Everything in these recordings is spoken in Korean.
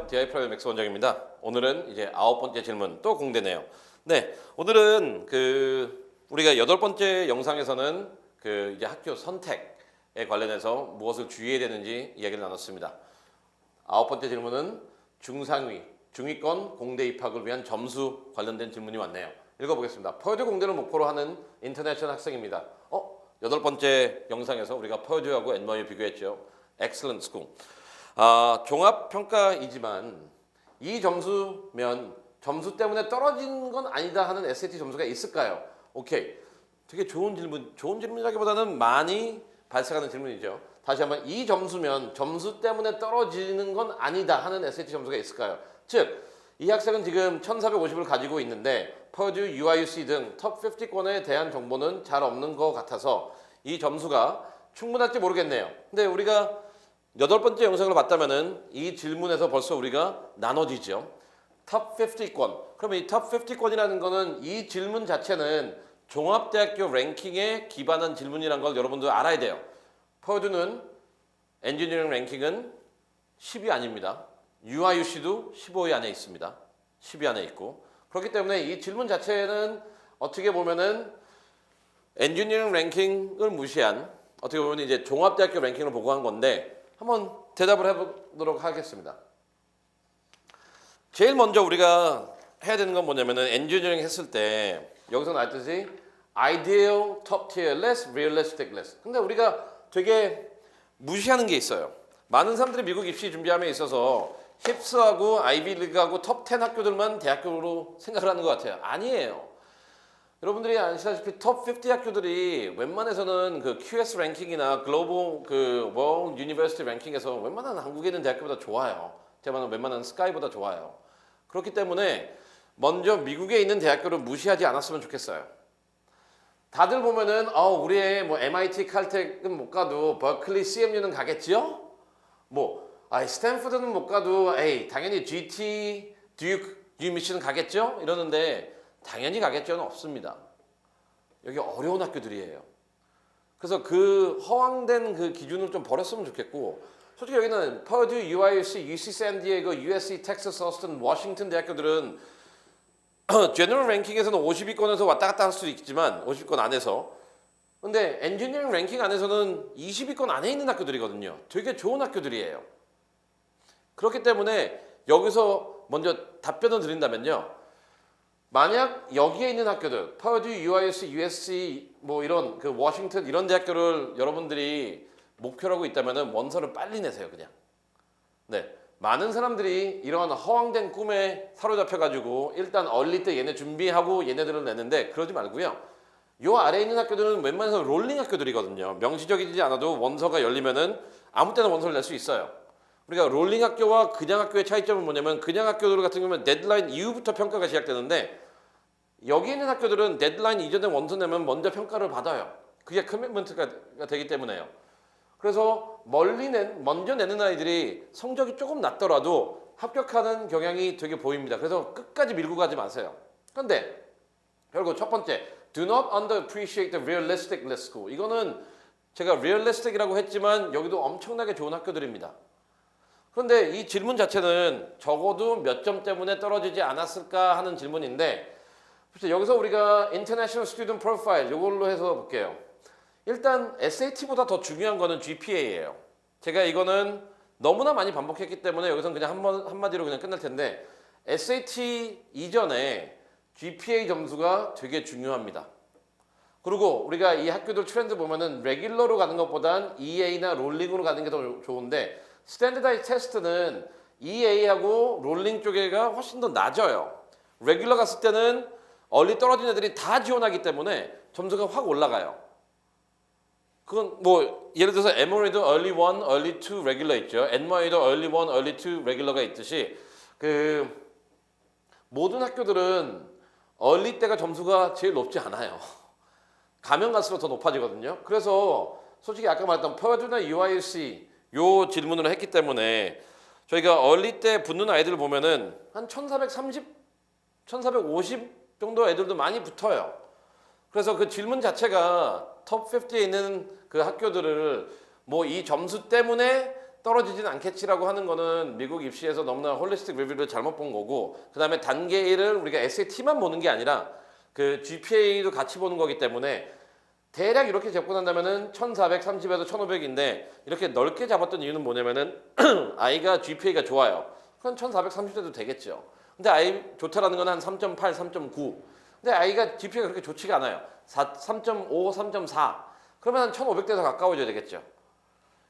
안녕하세요. DI 프라이빗 맥스 원장입니다. 오늘은 이제 9번째 질문 또 공대네요. 네, 오늘은 우리가 8번째 영상에서는 이제 학교 선택에 관련해서 무엇을 주의해야 되는지 이야기를 나눴습니다. 9번째 질문은 중상위, 중위권 공대 입학을 위한 점수 관련된 질문이 왔네요. 읽어보겠습니다. 퍼듀 공대를 목표로 하는 인터내셔널 학생입니다. 8번째 영상에서 우리가 퍼듀하고 NYU 비교했죠. Excellent School. 종합평가이지만 이 점수면 점수 때문에 떨어진 건 아니다 하는 SAT 점수가 있을까요? 오케이. 되게 좋은 질문, 좋은 질문이라기보다는 많이 발생하는 질문이죠. 다시 한번 이 점수면 점수 때문에 떨어지는 건 아니다 하는 SAT 점수가 있을까요? 즉, 이 학생은 지금 1450을 가지고 있는데 퍼듀, UIUC 등 톱 50권에 대한 정보는 잘 없는 것 같아서 이 점수가 충분할지 모르겠네요. 근데 우리가 8번째 영상을 봤다면은 이 질문에서 벌써 우리가 나눠지죠. 톱 50권. 그러면 이 톱 50권이라는 거는 이 질문 자체는 종합대학교 랭킹에 기반한 질문이라는 걸 여러분들 알아야 돼요. 퍼듀는 엔지니어링 랭킹은 10위 아닙니다. UIUC도 15위 안에 있습니다. 10위 안에 있고. 그렇기 때문에 이 질문 자체는 어떻게 보면은 엔지니어링 랭킹을 무시한 어떻게 보면 이제 종합대학교 랭킹을 보고 한 건데 한번 대답을 해보도록 하겠습니다. 제일 먼저 우리가 해야 되는 건 뭐냐면은 엔지니어링 했을 때 여기서 나왔듯이 ideal, top tier, less, realistic, less. 근데 우리가 되게 무시하는 게 있어요. 많은 사람들이 미국 입시 준비함에 있어서 힙스하고 아이비리그하고 톱 10 학교들만 대학교로 생각을 하는 것 같아요. 아니에요. 여러분들이 아시다시피 톱 50 학교들이 웬만해서는 QS 랭킹이나 글로벌 월드 유니버시티 랭킹에서 웬만한 한국에 있는 대학교보다 좋아요. 웬만한 스카이보다 좋아요. 그렇기 때문에 먼저 미국에 있는 대학교를 무시하지 않았으면 좋겠어요. 다들 보면은 우리의 MIT, 칼텍은 못 가도 버클리, CMU는 가겠지요? 스탠포드는 못 가도 당연히 GT, 듀크, UMC는 가겠죠? 이러는데 당연히 가겠죠는 없습니다. 여기 어려운 학교들이에요. 그래서 허황된 기준을 좀 버렸으면 좋겠고, 솔직히 여기는 퍼듀, UIUC, UC 샌디에고, USC, 텍사스, 어스틴, 워싱턴 대학교들은 제너럴 랭킹에서는 50위권에서 왔다 갔다 할 수도 있지만 50위권 안에서, 근데 엔지니어링 랭킹 안에서는 20위권 안에 있는 학교들이거든요. 되게 좋은 학교들이에요. 그렇기 때문에 여기서 먼저 답변을 드린다면요. 만약 여기에 있는 학교들, 퍼듀, UIUC, USC, 이런 워싱턴 이런 대학교를 여러분들이 목표로 하고 있다면은 원서를 빨리 내세요, 그냥. 네, 많은 사람들이 이런 허황된 꿈에 사로잡혀가지고 일단 얼리 때 얘네 준비하고 얘네들을 내는데 그러지 말고요. 요 아래에 있는 학교들은 웬만해서 롤링 학교들이거든요. 명시적이지 않아도 원서가 열리면은 아무 때나 원서를 낼 수 있어요. 우리가 롤링 학교와 그냥 학교의 차이점은 뭐냐면 그냥 학교들 같은 경우는 데드라인 이후부터 평가가 시작되는데 여기 있는 학교들은 데드라인 이전에 원서 내면 먼저 평가를 받아요. 그게 커미트먼트가 되기 때문에요. 그래서 먼저 내는 아이들이 성적이 조금 낮더라도 합격하는 경향이 되게 보입니다. 그래서 끝까지 밀고 가지 마세요. 그런데 결국 첫 번째, do not underappreciate the realistic list school. 이거는 제가 realistic이라고 했지만 여기도 엄청나게 좋은 학교들입니다. 그런데 이 질문 자체는 적어도 몇 점 때문에 떨어지지 않았을까 하는 질문인데 여기서 우리가 International Student Profile 이걸로 해서 볼게요. 일단 SAT보다 더 중요한 거는 GPA예요. 제가 이거는 너무나 많이 반복했기 때문에 여기서는 그냥 한마디로 그냥 끝날 텐데 SAT 이전에 GPA 점수가 되게 중요합니다. 그리고 우리가 이 학교들 트렌드 보면은 레귤러로 가는 것보단 EA나 롤링으로 가는 게 더 좋은데 스탠더다이즈 테스트는 EA하고 롤링 쪽에가 훨씬 더 낮아요. 레귤러 갔을 때는 얼리 떨어진 애들이 다 지원하기 때문에 점수가 확 올라가요. 그건 예를 들어서 emory도 early 1, early 2 regular 있죠. NYU도 early 1, early 2 regular가 있듯이 모든 학교들은 early 때가 점수가 제일 높지 않아요. 가면 갈수록 더 높아지거든요. 그래서 솔직히 아까 말했던 퍼듀나 UIUC 요 질문을 했기 때문에 저희가 early 때 붙는 아이들을 보면은 한 1430, 1450 정도 애들도 많이 붙어요. 그래서 그 질문 자체가 톱 50에 있는 그 학교들을 이 점수 때문에 떨어지진 않겠지라고 하는 거는 미국 입시에서 너무나 홀리스틱 리뷰를 잘못 본 거고, 그 다음에 단계 1을 우리가 SAT만 보는 게 아니라 그 GPA도 같이 보는 거기 때문에 대략 이렇게 잡고 난다면은 1430에서 1500인데 이렇게 넓게 잡았던 이유는 뭐냐면은 아이가 GPA가 좋아요. 그럼 1430대도 되겠죠. 근데 아이 좋다라는 건 한 3.8, 3.9. 근데 아이가 GPA가 그렇게 좋지가 않아요. 3.5, 3.4. 그러면 한 1500대에서 가까워져야 되겠죠.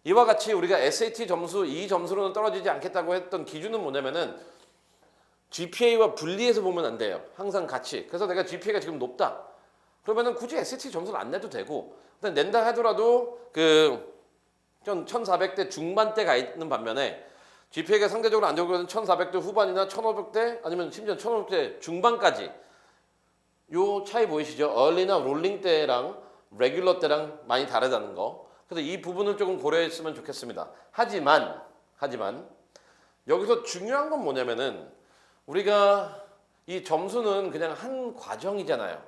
이와 같이 우리가 SAT 점수 이 점수로는 떨어지지 않겠다고 했던 기준은 뭐냐면은 GPA와 분리해서 보면 안 돼요. 항상 같이. 그래서 내가 GPA가 지금 높다. 그러면은 굳이 SAT 점수를 안 내도 되고, 낸다 하더라도 그 1400대 중반대가 있는 반면에 GPA가 상대적으로 안 좋은 1400대 후반이나 1500대 아니면 심지어 1500대 중반까지 요 차이 보이시죠? early나 롤링 때랑 레귤러 때랑 많이 다르다는 거. 그래서 이 부분을 조금 고려했으면 좋겠습니다. 하지만 여기서 중요한 건 뭐냐면은 우리가 이 점수는 그냥 한 과정이잖아요.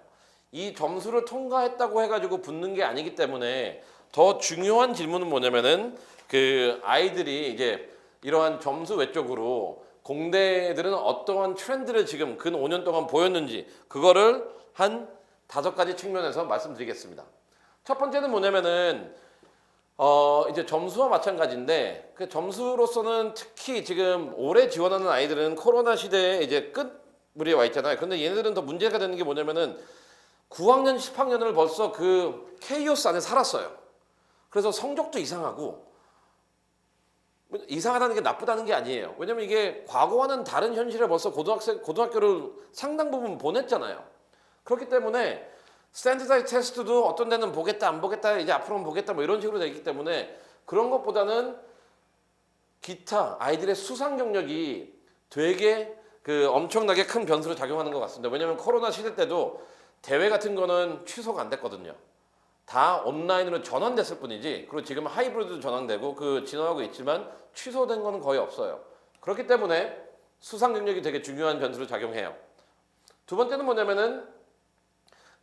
이 점수를 통과했다고 해가지고 붙는 게 아니기 때문에 더 중요한 질문은 뭐냐면은 그 아이들이 이제 이러한 점수 외적으로 공대들은 어떠한 트렌드를 지금 근 5년 동안 보였는지 그거를 한 5가지 측면에서 말씀드리겠습니다. 첫 번째는 뭐냐면은 이제 점수와 마찬가지인데 그 점수로서는 특히 지금 올해 지원하는 아이들은 코로나 시대에 이제 끝물에 와 있잖아요. 근데 얘네들은 더 문제가 되는 게 뭐냐면은 9학년, 10학년을 벌써 그 케이오스 안에 살았어요. 그래서 성적도 이상하고 이상하다는 게 나쁘다는 게 아니에요. 왜냐면 이게 과거와는 다른 현실에 벌써 고등학교를 상당 부분 보냈잖아요. 그렇기 때문에 스탠드다이즈 테스트도 어떤 데는 보겠다 안 보겠다 이제 앞으로는 보겠다 뭐 이런 식으로 되기 때문에 그런 것보다는 기타 아이들의 수상 경력이 되게 그 엄청나게 큰 변수로 작용하는 것 같습니다. 왜냐면 코로나 시대 때도 대회 같은 거는 취소가 안 됐거든요. 다 온라인으로 전환됐을 뿐이지. 그리고 지금 하이브리드도 전환되고 그 진화하고 있지만 취소된 거는 거의 없어요. 그렇기 때문에 수상 경력이 되게 중요한 변수로 작용해요. 두 번째는 뭐냐면은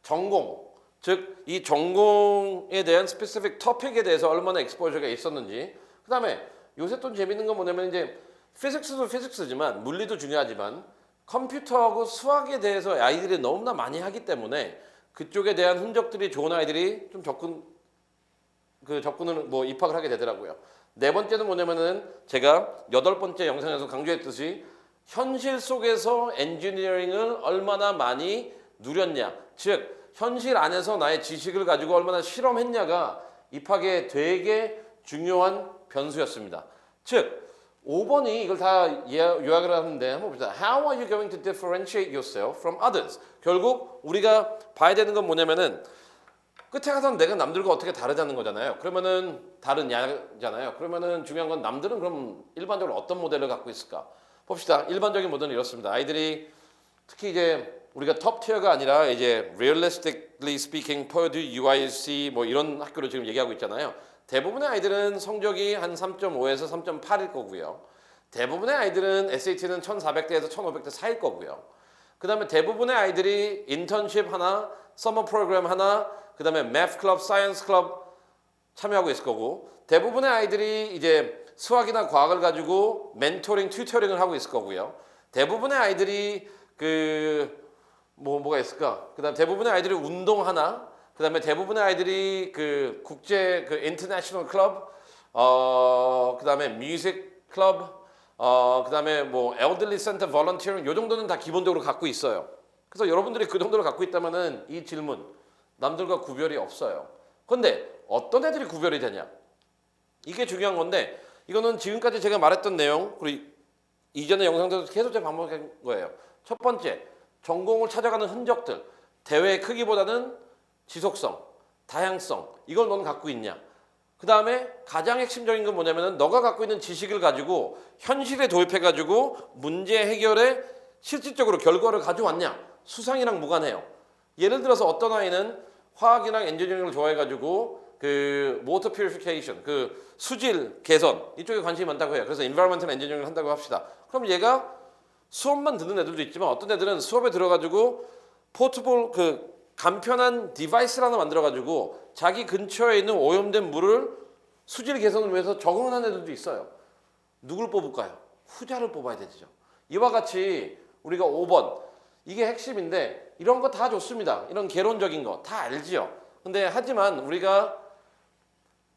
전공, 즉 이 전공에 대한 스페시픽 토픽에 대해서 얼마나 익스포저가 있었는지. 그다음에 요새 또 재밌는 건 뭐냐면 이제 피직스도 피직스지만 물리도 중요하지만 컴퓨터하고 수학에 대해서 아이들이 너무나 많이 하기 때문에 그쪽에 대한 흔적들이 좋은 아이들이 좀 접근을 뭐 입학을 하게 되더라고요. 네 번째는 뭐냐면은 제가 8번째 영상에서 강조했듯이 현실 속에서 엔지니어링을 얼마나 많이 누렸냐, 즉 현실 안에서 나의 지식을 가지고 얼마나 실험했냐가 입학에 되게 중요한 변수였습니다. 즉 5번이 이걸 다 요약을 하는데 한번 봅시다. How are you going to differentiate yourself from others? 결국 우리가 봐야 되는 건 뭐냐면은 끝에 가서는 내가 남들과 어떻게 다르다는 거잖아요. 그러면은 다른 야잖아요. 그러면은 중요한 건 남들은 그럼 일반적으로 어떤 모델을 갖고 있을까? 봅시다. 일반적인 모델은 이렇습니다. 아이들이 특히 이제 우리가 톱 티어가 아니라 이제 realistically speaking, Purdue, UIC 뭐 이런 학교를 지금 얘기하고 있잖아요. 대부분의 아이들은 성적이 한 3.5에서 3.8일 거고요. 대부분의 아이들은 SAT는 1400대에서 1500대 사이일 거고요. 그 다음에 대부분의 아이들이 인턴십 하나, 서머 프로그램 하나, 그 다음에 매th 클럽, 사이언스 클럽 참여하고 있을 거고 대부분의 아이들이 이제 수학이나 과학을 가지고 멘토링, 튜터링을 하고 있을 거고요. 대부분의 아이들이 뭐가 있을까? 그 다음 대부분의 아이들이 운동 하나, 그 다음에 대부분의 아이들이 그 국제 그 인터내셔널 클럽, 그 다음에 뮤직 클럽, 그 다음에 뭐 엘들리 센터 volunteering 요 정도는 다 기본적으로 갖고 있어요. 그래서 여러분들이 그 정도를 갖고 있다면은 이 질문 남들과 구별이 없어요. 그런데 어떤 애들이 구별이 되냐? 이게 중요한 건데 이거는 지금까지 제가 말했던 내용 그리고 이전의 영상들도 계속 제가 반복한 거예요. 첫 번째, 전공을 찾아가는 흔적들, 대회의 크기보다는 지속성, 다양성 이걸 너는 갖고 있냐? 그 다음에 가장 핵심적인 건 뭐냐면은 너가 갖고 있는 지식을 가지고 현실에 도입해가지고 문제 해결에 실질적으로 결과를 가져왔냐? 수상이랑 무관해요. 예를 들어서 어떤 아이는 화학이랑 엔지니어링을 좋아해가지고 그 모터 퓨리피케이션, 그 수질 개선 이쪽에 관심이 많다고 해요. 그래서 environmental engineering을 한다고 합시다. 그럼 얘가 수업만 듣는 애들도 있지만 어떤 애들은 수업에 들어가지고 포트볼 그 간편한 디바이스를 하나 만들어가지고 자기 근처에 있는 오염된 물을 수질 개선을 위해서 적응한 애들도 있어요. 누굴 뽑을까요? 후자를 뽑아야 되죠. 이와 같이 우리가 5번 이게 핵심인데 이런 거 다 좋습니다. 이런 개론적인 거 다 알지요. 근데 하지만 우리가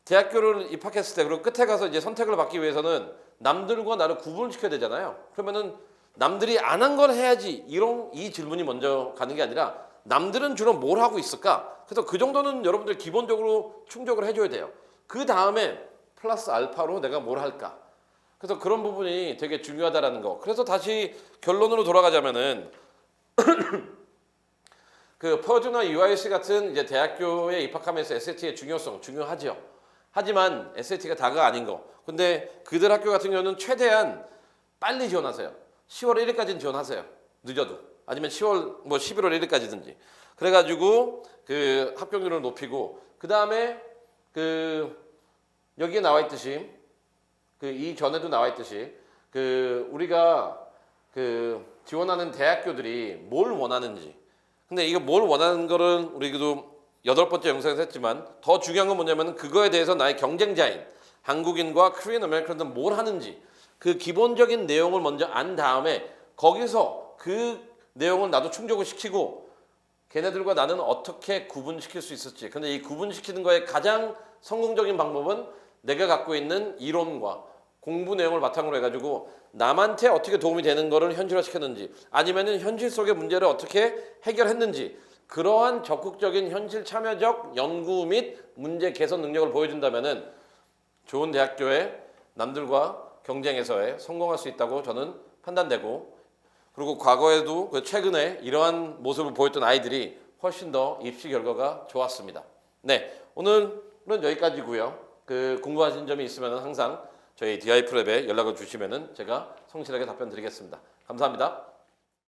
대학교를 입학했을 때 그리고 끝에 가서 이제 선택을 받기 위해서는 남들과 나를 구분시켜야 되잖아요. 그러면은 남들이 안 한 걸 해야지 이 질문이 먼저 가는 게 아니라 남들은 주로 뭘 하고 있을까? 그래서 그 정도는 여러분들 기본적으로 충족을 해줘야 돼요. 그 다음에 플러스 알파로 내가 뭘 할까? 그래서 그런 부분이 되게 중요하다라는 거. 그래서 다시 결론으로 돌아가자면은 그 퍼듀나 UIC 같은 이제 대학교에 입학하면서 SAT의 중요성 중요하죠. 하지만 SAT가 다가 아닌 거. 근데 그들 학교 같은 경우는 최대한 빨리 지원하세요. 10월 1일까지는 지원하세요. 늦어도. 아니면 10월 11월 1일까지든지. 그래가지고 그 합격률을 높이고 그 다음에 그 여기에 나와 있듯이 그 이전에도 나와 있듯이 그 우리가 그 지원하는 대학교들이 뭘 원하는지. 근데 이거 뭘 원하는 거를 우리도 8번째 영상에서 했지만 더 중요한 건 뭐냐면 그거에 대해서 나의 경쟁자인 한국인과 코리안 아메리칸들은 뭘 하는지 그 기본적인 내용을 먼저 안 다음에 거기서 그 내용을 나도 충족을 시키고 걔네들과 나는 어떻게 구분시킬 수 있을지. 근데 이 구분시키는 거에 가장 성공적인 방법은 내가 갖고 있는 이론과 공부 내용을 바탕으로 해가지고 남한테 어떻게 도움이 되는 거를 현실화시켰는지 아니면은 현실 속의 문제를 어떻게 해결했는지 그러한 적극적인 현실 참여적 연구 및 문제 개선 능력을 보여준다면은 좋은 대학교에 남들과 경쟁에서의 성공할 수 있다고 저는 판단되고 그리고 과거에도 최근에 이러한 모습을 보였던 아이들이 훨씬 더 입시 결과가 좋았습니다. 네, 오늘은 여기까지고요. 그 궁금하신 점이 있으면 항상 저희 DI 프랩에 연락을 주시면은 제가 성실하게 답변 드리겠습니다. 감사합니다.